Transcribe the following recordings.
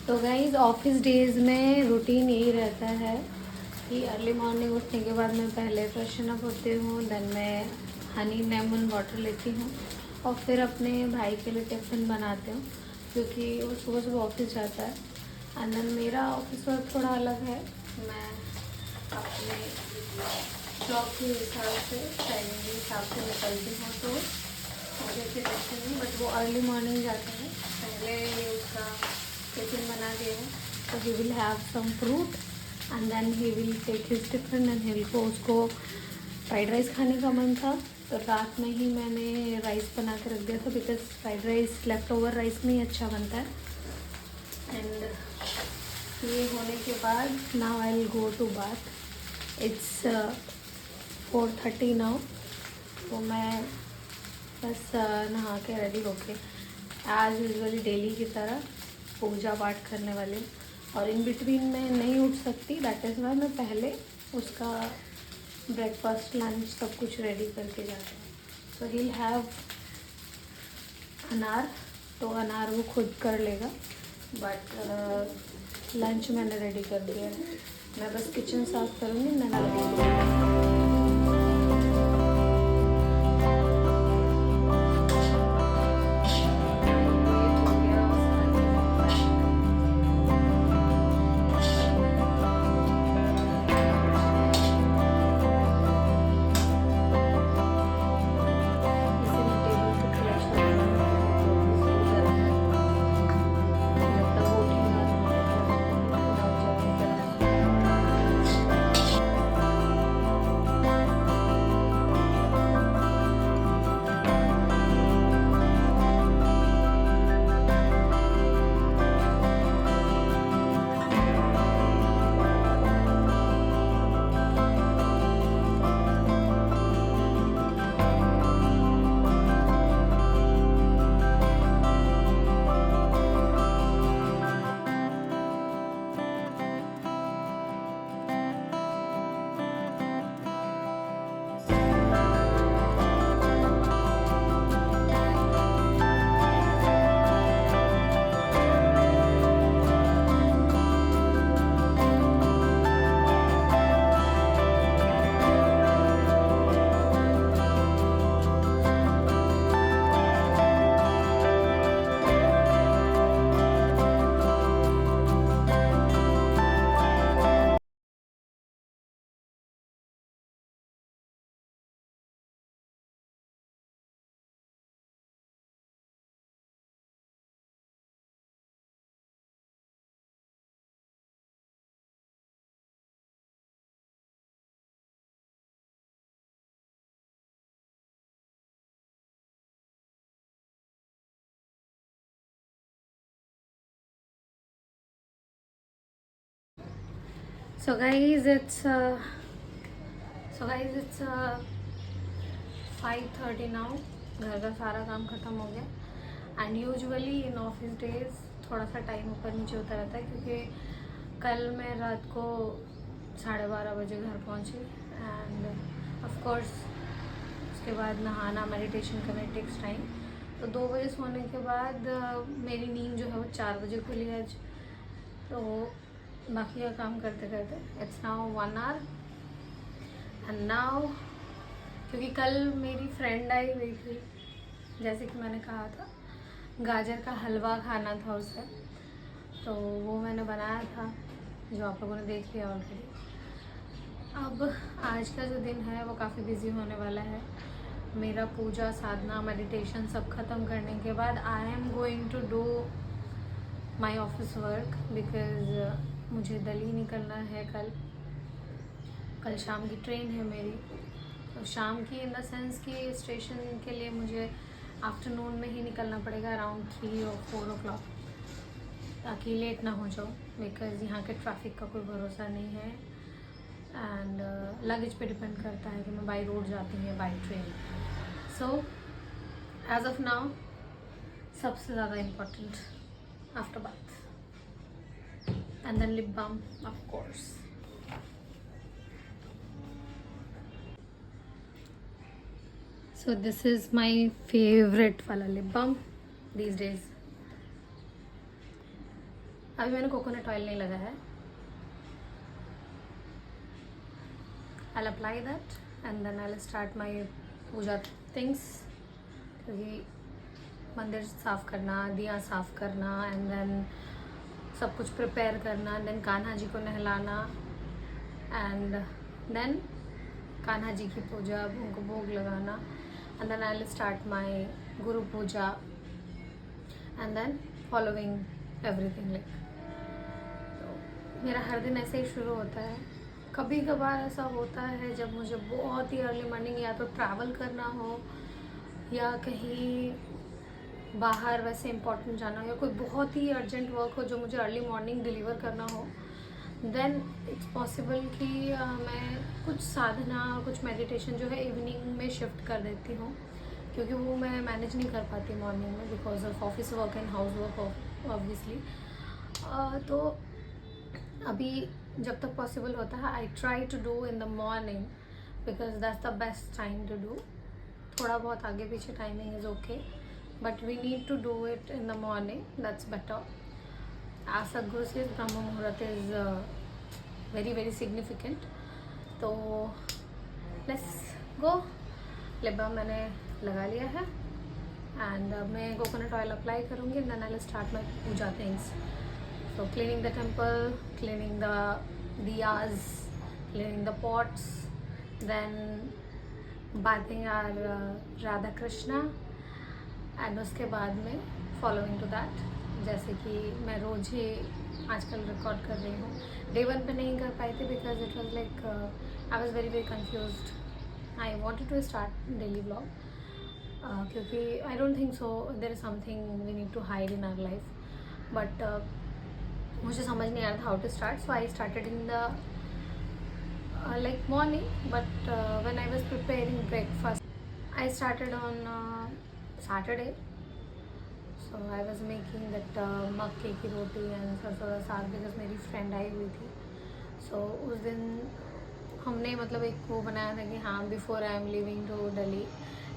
तो guys office days में routine यही रहता है कि अर्ली मॉर्निंग उठने के बाद मैं पहले फ्रेशन अप होती हूँ, देन मैं हनी लेमन वाटर लेती हूँ और फिर अपने भाई के लिए टिफ़िन बनाती हूँ क्योंकि वो सुबह सुबह ऑफिस जाता है। एंड देन मेरा ऑफिस वर्क थोड़ा अलग है, मैं अपने जॉब के हिसाब से टाइमिंग के हिसाब से निकलती हूँ, तो मुझे फिर ऐसे नहीं, बट वो अर्ली मॉर्निंग जाता है। पहले ये उसका टिफ़िन बना दिया है, तो he will have some fruit and then he will take his tiffin and हिल को उसको फ्राइड राइस खाने का मन था, तो रात में ही मैंने राइस बना के रख दिया था because fried rice left over rice में ही अच्छा बनता है। एंड ये होने के बाद now I will go to bath. It's 4:30 now, तो मैं बस नहा के रेडी होके एज यूजुअली डेली की तरह पूजा पाठ करने वाली हूँ। और इन बिटवीन में नहीं उठ सकती, दैट इज़ वाई मैं पहले उसका ब्रेकफास्ट लंच सब कुछ रेडी करके जाती हूँ। सो ही विल हैव अनार, तो अनार वो खुद कर लेगा, बट लंच मैंने रेडी कर दिया है। मैं बस किचन साफ करूँगी, मैं ready. So guys, it's 5:30 now. घर का सारा काम ख़त्म हो गया। And usually in office days थोड़ा सा टाइम ऊपर नीचे होता रहता है क्योंकि कल मैं रात को 12:30 बजे घर पहुंची एंड ऑफ कोर्स उसके बाद नहाना, मेडिटेशन करना टेक्स टाइम। तो 2 बजे सोने के बाद मेरी नींद जो है वो 4 बजे खुली आज। तो बाकी का काम करते करते it's now 1 hour. And now क्योंकि कल मेरी फ्रेंड आई हुई थी, जैसे कि मैंने कहा था गाजर का हलवा खाना था उसे, तो वो मैंने बनाया था जो आप लोगों ने देख लिया ऑलरेडी। अब आज का जो दिन है वो काफ़ी बिजी होने वाला है। मेरा पूजा साधना मेडिटेशन सब ख़त्म करने के बाद I am going to do my office work because मुझे दिल्ली निकलना है कल शाम की ट्रेन है मेरी। तो शाम की इन द सेंस कि स्टेशन के लिए मुझे आफ्टरनून में ही निकलना पड़ेगा अराउंड 3 और 4 o'clock, ताकि लेट ना हो जाऊँ बिकॉज यहाँ के ट्रैफिक का कोई भरोसा नहीं है। एंड लगेज पे डिपेंड करता है कि मैं बाई रोड जाती हूँ या by train. So as of now सबसे ज़्यादा important after bath and then lip balm of course. So this is my favorite wala lip balm these days. अभी मैंने कोकोनट ऑयल नहीं लगाया है. I'll apply that and then I'll start my Puja things, क्योंकि मंदिर साफ़ करना, दिया साफ़ करना एंड देन सब कुछ प्रिपेयर करना, देन कान्हा जी को नहलाना एंड देन कान्हा जी की पूजा, उनको भोग लगाना and then I will start my guru puja and then following everything like. तो मेरा हर दिन ऐसे ही शुरू होता है. कभी कभार ऐसा होता है जब मुझे बहुत ही अर्ली मॉर्निंग या तो ट्रैवल करना हो या कहीं बाहर वैसे इंपॉर्टेंट जाना हो या कोई बहुत ही अर्जेंट वर्क हो जो मुझे अर्ली मॉर्निंग डिलीवर करना हो, देन इट्स पॉसिबल कि मैं कुछ साधना, कुछ मेडिटेशन जो है इवनिंग में शिफ्ट कर देती हूँ, क्योंकि वो मैं मैनेज नहीं कर पाती मॉर्निंग में because of office work and house work obviously. तो अभी जब तक पॉसिबल होता है I try to do in the morning because that's the best time to do. थोड़ा बहुत आगे पीछे timing is okay but we need to do it in the morning, that's better. As Sadhguru says, Brahma Muhurat is very very significant. तो let's go. Lip balm मैंने लगा लिया है and मैं कोकोनट ऑयल अप्लाई करूँगी and then I will start my puja things. So cleaning the temple, cleaning the diyas, cleaning the pots, then bathing our Radha Krishna and उसके बाद में following to that, जैसे कि मैं रोज़ ही आजकल रिकॉर्ड कर रही हूँ. डे 1 पे नहीं कर पाई थी because it was like I was very very confused. I wanted to start daily blog क्योंकि I don't think so there is something we need to hide in our life, but मुझे समझ नहीं आ रहा था how to start. So I started in the like morning, but when I was preparing breakfast I started on Saturday. So I was making that मक्के की रोटी and सरसों का साग बिकॉज मेरी फ्रेंड आई हुई थी. सो उस दिन हमने मतलब एक वो बनाया था कि हाँ before I am living to Delhi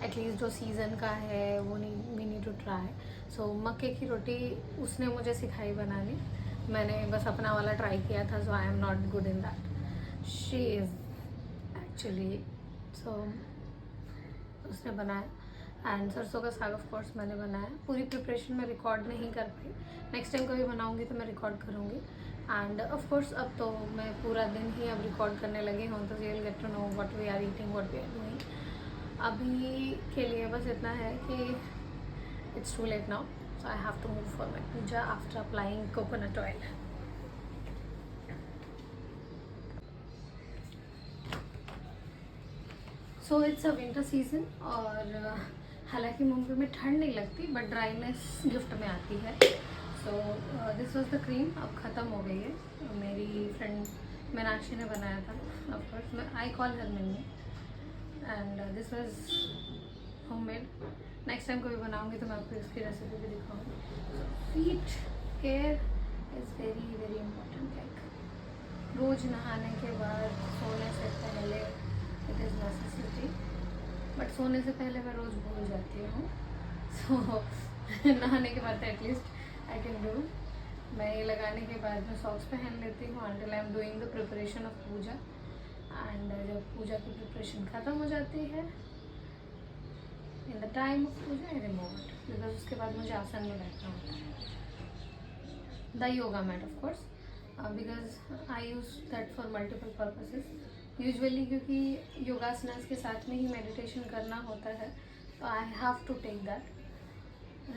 at least जो सीज़न का है वो we need to try. So मक्के की रोटी उसने मुझे सिखाई बनानी, मैंने बस अपना वाला ट्राई किया था. So I am not good in that. She is actually. So उसने बनाया एंड सरसों का साग ऑफ कोर्स मैंने बनाया. पूरी प्रिपरेशन मैं रिकॉर्ड नहीं कर पाई. नेक्स्ट टाइम कभी बनाऊंगी तो मैं रिकॉर्ड करूँगी. एंड ऑफ कोर्स अब तो मैं पूरा दिन ही अब रिकॉर्ड करने लगी हूँ, तो you will get to know what we are eating, what we are doing. अभी के लिए बस इतना है कि it's too late now. So I have to move for my puja after applying coconut oil. So it's a winter season और हालांकि मुंबई में ठंड नहीं लगती बट ड्राइनेस गिफ्ट में आती है. So this was the cream, अब ख़त्म हो गई है. मेरी फ्रेंड मीनाक्षी ने बनाया था. Of course I call her Minni and this was homemade. Next time कभी बनाऊंगी तो मैं आपको इसकी रेसिपी भी दिखाऊंगी. Feet care is very very important. Like रोज़ नहाने के बाद, सोने से पहले इट इज़ नेसेसिटी, बट सोने से पहले मैं रोज़ भूल जाती हूँ. सो नहाने के बाद एटलीस्ट आई कैन डू. मैं ये लगाने के बाद मैं सॉक्स पहन लेती हूँ until I am doing the preparation of puja. And जब पूजा की प्रिपरेशन ख़त्म हो जाती है in the time of puja I remove it because उसके बाद मुझे आसन में बैठना होता है. The yoga mat of course because I use that for multiple purposes usually, क्योंकि योगासनास के साथ में ही मेडिटेशन करना होता है तो I have to take that.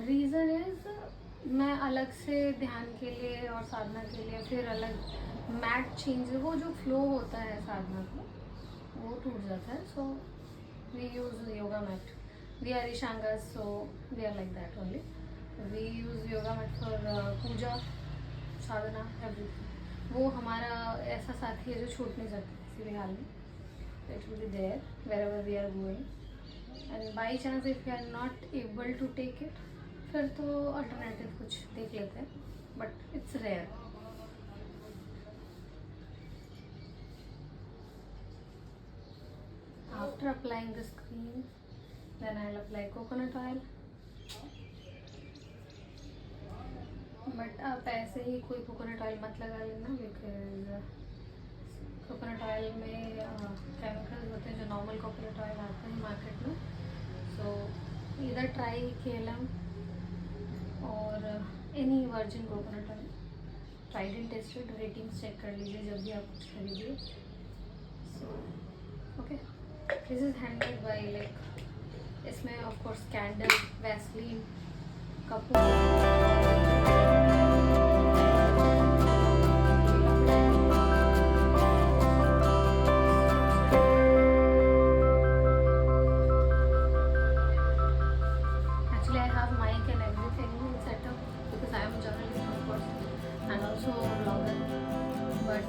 Reason is मैं अलग से ध्यान के लिए और साधना के लिए फिर अलग मैट चेंज, वो जो फ्लो होता है साधना का वो टूट जाता है. So we use yoga mat. We are Ishangas, so we are like that only. We use yoga mat for puja, sadhana, everything. वो हमारा ऐसा साथी है जो छूट नहीं सकता किसी भी हाल में. It will be there wherever we are going. And by chance if you are not able to take it फिर तो अल्टरनेटिव कुछ देख लेते हैं, but it's rare. After applying this cream then I will apply coconut oil. But आप ऐसे ही कोई कोकोनट ऑयल मत लगा लेना, बिकॉज कोकोनट ऑयल में केमिकल्स होते हैं जो नॉर्मल कोकोनट ऑयल आते हैं मार्केट में. सो इधर ट्राई KLM और any virgin coconut oil, tried and tested, ratings check कर लीजिए जब भी आप कुछ खरीदिए. So okay, this is handmade by like, इसमें ऑफ कोर्स कैंडल, वैसलीन, कपूर. Actually, I have mic and everything set up because I am a journalist, of course, and also a blogger. But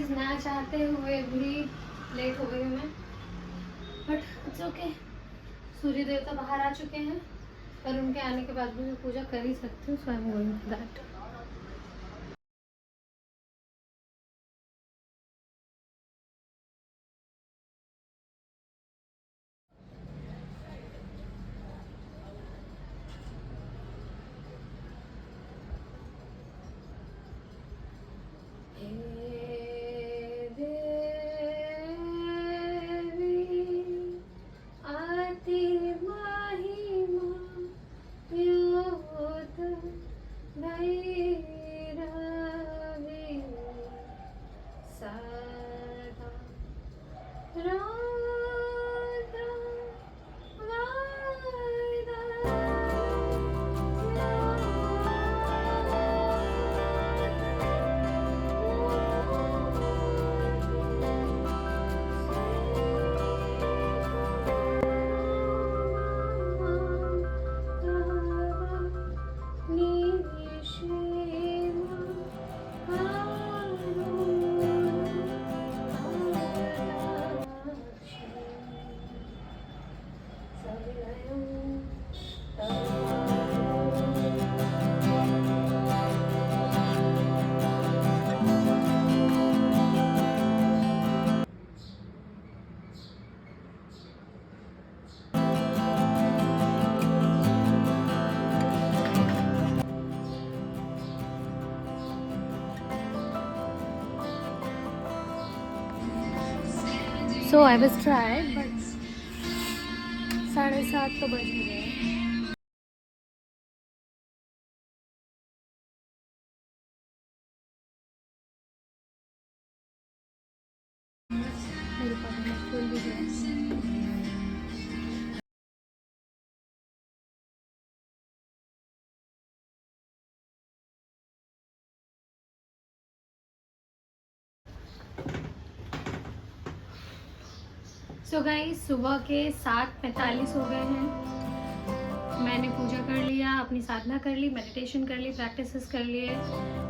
ना चाहते हुए भी late हो गई मैं, but it's okay. सूर्य देवता बाहर आ चुके हैं, पर उनके आने के बाद भी मैं पूजा कर ही सकती हूँ, so I am going for that. So I was tried, but 7:30 तो बज ही गए। मेरे पास में फूल भी है। सो गाइस, सुबह के 7:45 हो गए हैं। मैंने पूजा कर लिया, अपनी साधना कर ली, मेडिटेशन कर ली, प्रैक्टिसेस कर लिए,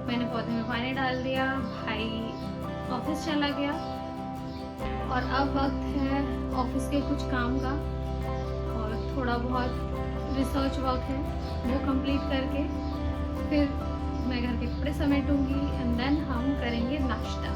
मैंने पौधे में पानी डाल दिया, भाई ऑफिस चला गया और अब वक्त है ऑफिस के कुछ काम का और थोड़ा बहुत रिसर्च वर्क है, वो कंप्लीट करके फिर मैं घर के कपड़े समेटूंगी एंड देन हम करेंगे नाश्ता।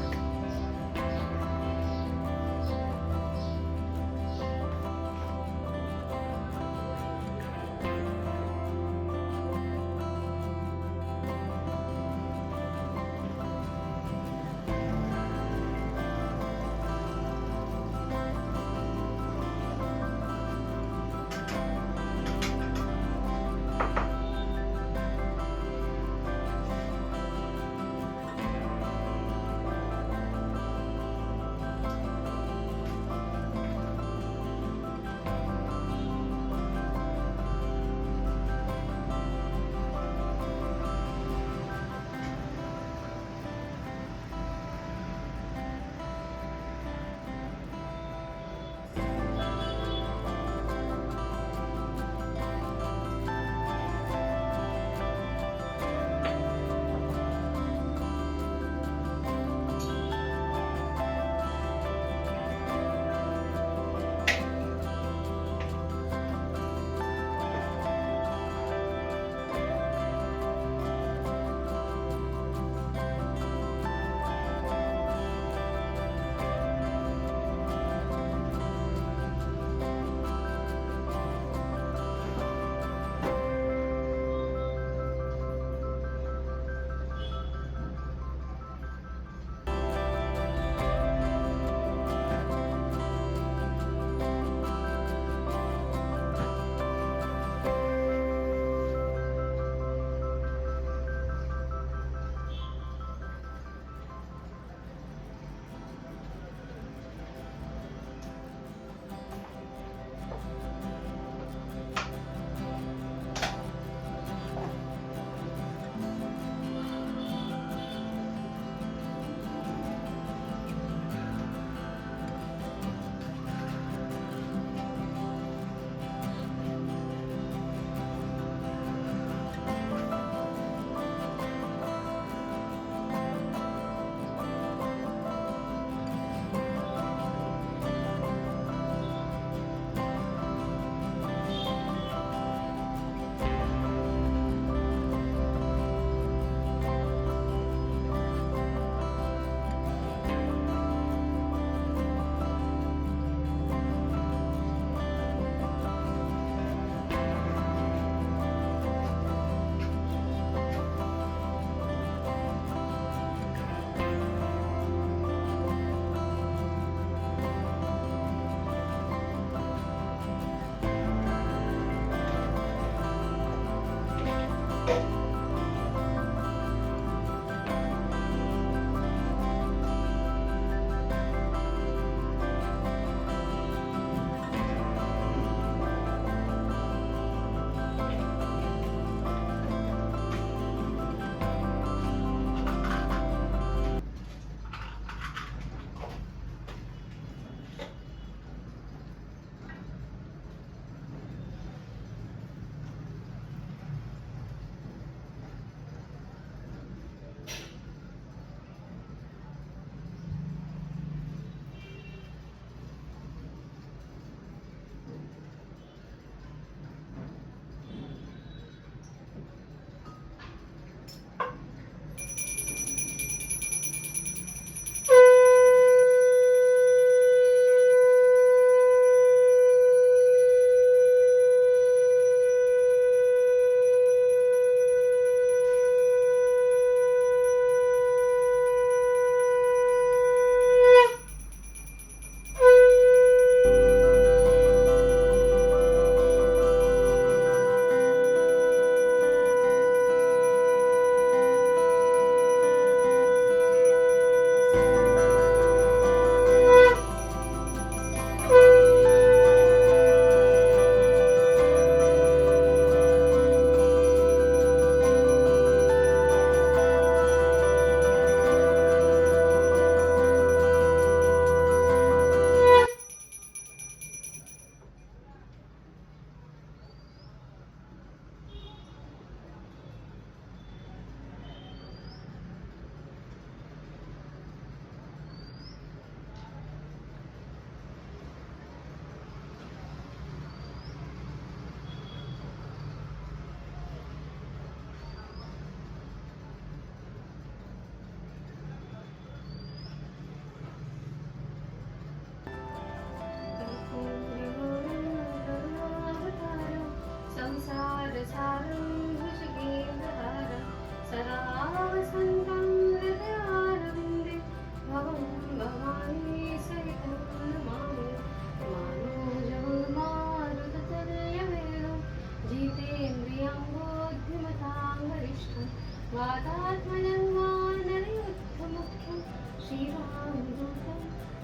आत्मजन्मा नरेयुद्धमुख्यं श्रीरामदूतं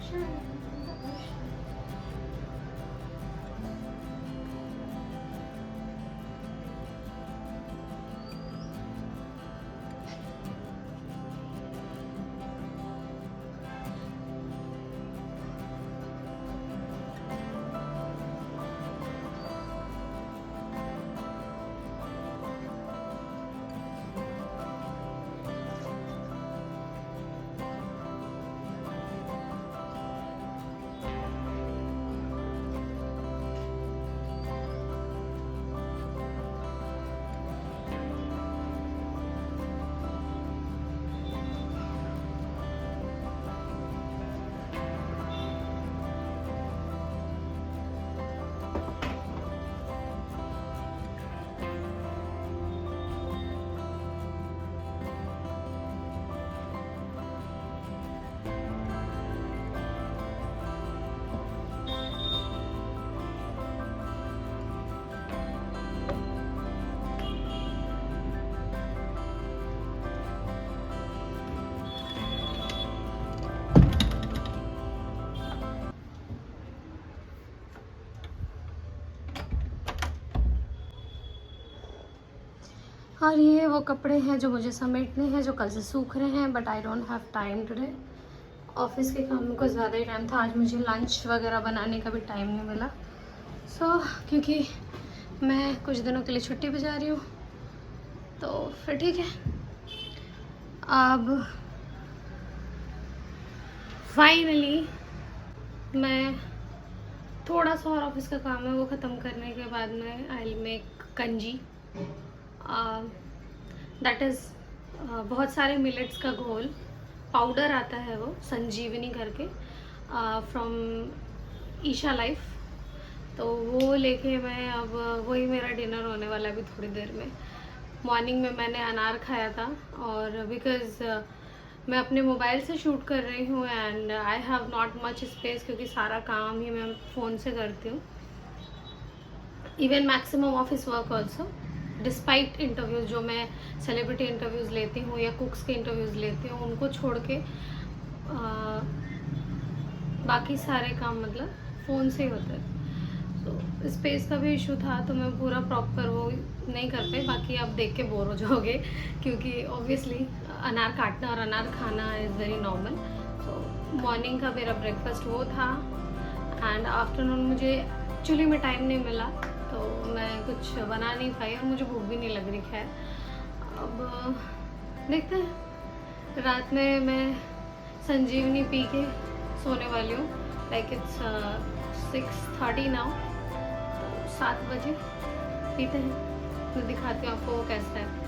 शरणं प्रपश्य। और ये वो कपड़े हैं जो मुझे समेटने हैं, जो कल से सूख रहे हैं, but I don't have time today. Office के काम में कुछ ज़्यादा ही टाइम था, आज मुझे लंच वगैरह बनाने का भी टाइम नहीं मिला। क्योंकि मैं कुछ दिनों के लिए छुट्टी पे जा रही हूँ, तो फिर ठीक है। अब फाइनली मैं थोड़ा सा और ऑफिस का काम है वो ख़त्म करने के बाद में I will make kanji. That is बहुत सारे मिलेट्स का घोल पाउडर आता है, वो संजीवनी करके फ्रॉम ईशा लाइफ। तो वो लेके मैं अब वही मेरा डिनर होने वाला है अभी थोड़ी देर में। मॉर्निंग में मैंने अनार खाया था, और बिकॉज़ मैं अपने मोबाइल से शूट कर रही हूँ and I have not much space, क्योंकि सारा काम ही मैं फ़ोन से करती हूँ, even maximum office work also. Despite interviews जो मैं सेलिब्रिटी इंटरव्यूज़ लेती हूँ या कुक्स के इंटरव्यूज़ लेती हूँ, उनको छोड़ के बाकी सारे काम मतलब फ़ोन से ही होते हैं। तो स्पेस का भी इशू था, तो मैं पूरा प्रॉपर वो नहीं कर पाई। बाकी आप देख के बोर हो जाओगे, क्योंकि ऑब्वियसली अनार काटना और अनार खाना इज़ वेरी नॉर्मल। तो मॉर्निंग का मेरा ब्रेकफास्ट वो था, एंड आफ्टरनून मुझे एक्चुअली में टाइम नहीं मिला, तो मैं कुछ बना नहीं पाई और मुझे भूख भी नहीं लग रही। खैर, अब देखते हैं। रात में मैं संजीवनी पी के सोने वाली हूँ, लाइक इट्स 6:30 नाउ, तो 7 बजे पीते हैं। मैं दिखाती हूँ आपको वो कैसा है।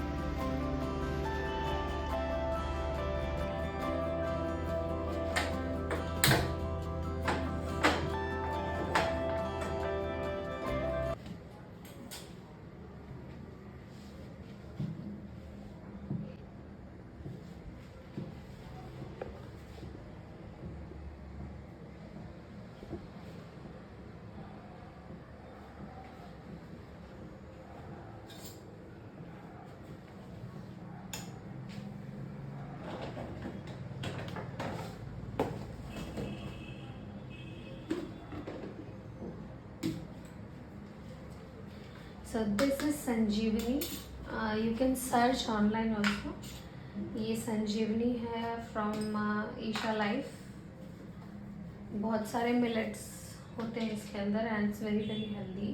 So this is Sanjeevani, you can search online also। ये संजीवनी है फ्रॉम ईशा लाइफ। बहुत सारे मिलेट्स होते हैं इसके अंदर and it's very very healthy,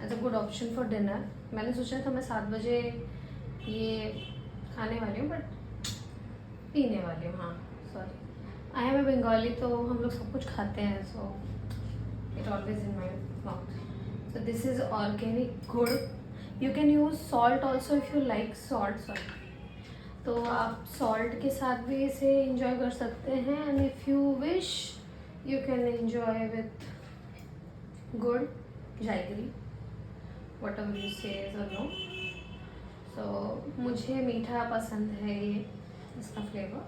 as a good option for dinner. मैंने सोचा था मैं 7 बजे ये खाने वाली हूँ, बट पीने वाली हूँ। हाँ sorry, I am a Bengali, तो हम लोग सब कुछ खाते हैं, so it always in my mouth. So this is organic गुड़। You can use salt also if you like salt। तो आप salt के साथ भी इसे enjoy कर सकते हैं, and if you wish you can enjoy with गुड़, jaggery, whatever you say is or no। So मुझे मीठा पसंद है ये, इसका flavor,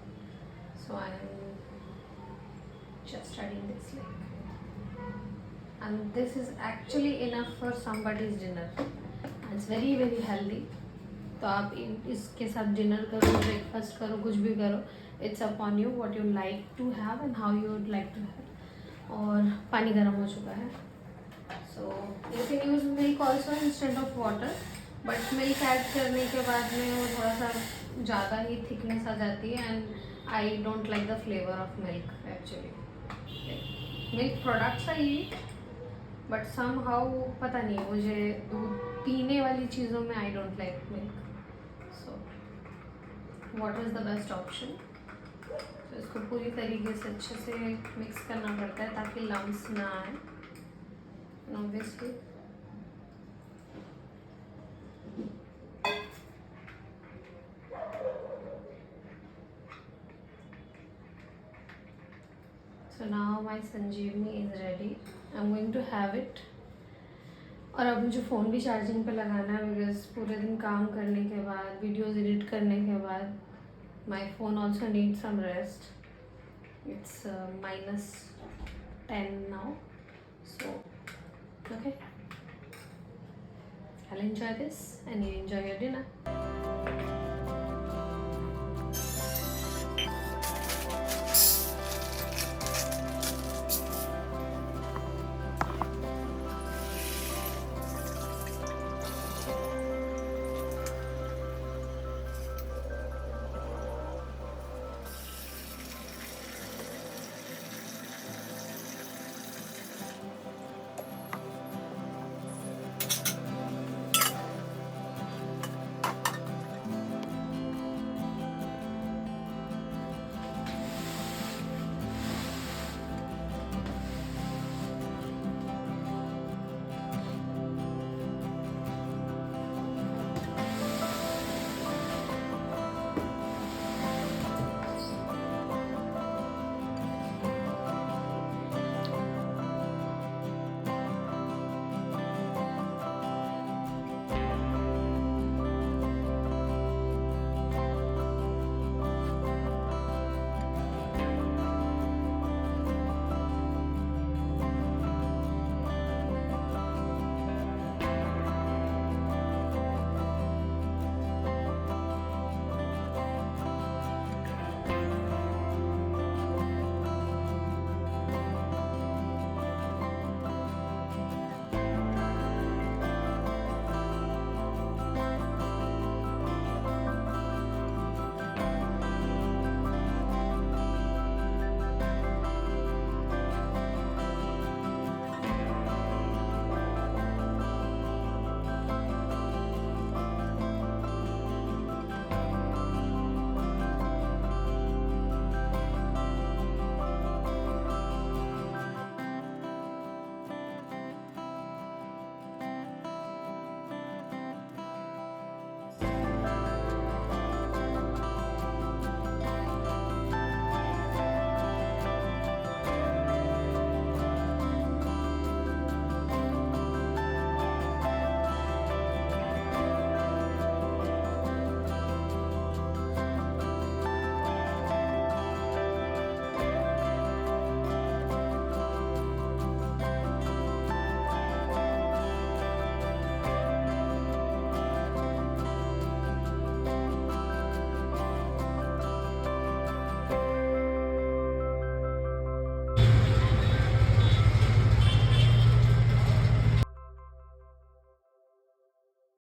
so I am just adding this like, and this is actually enough for somebody's dinner, and it's very very healthy। तो आप इसके साथ डिनर करो, ब्रेकफास्ट करो, कुछ भी करो, it's upon you what you like to have and how you would like to have. और पानी गर्म हो चुका है, so you can use milk also instead of water, but milk add करने के बाद में वो थोड़ा सा ज़्यादा ही थिकनेस आ जाती है and I don't like the flavour of milk actually. Milk products I eat but somehow पता नहीं, मुझे दूध पीने वाली चीज़ों में I don't like milk. So water is the best option. तो इसको पूरी तरीके से अच्छे से मिक्स करना पड़ता है ताकि लम्स ना आए। Obviously so now my Sanjeevani is ready, I'm going to have it। और अब मुझे फ़ोन भी चार्जिंग पे लगाना है बिकॉज पूरे दिन काम करने के बाद, वीडियोस एडिट करने के बाद, my phone also need some rest. It's -10 now, so okay, I'll enjoy this and you enjoy your dinner।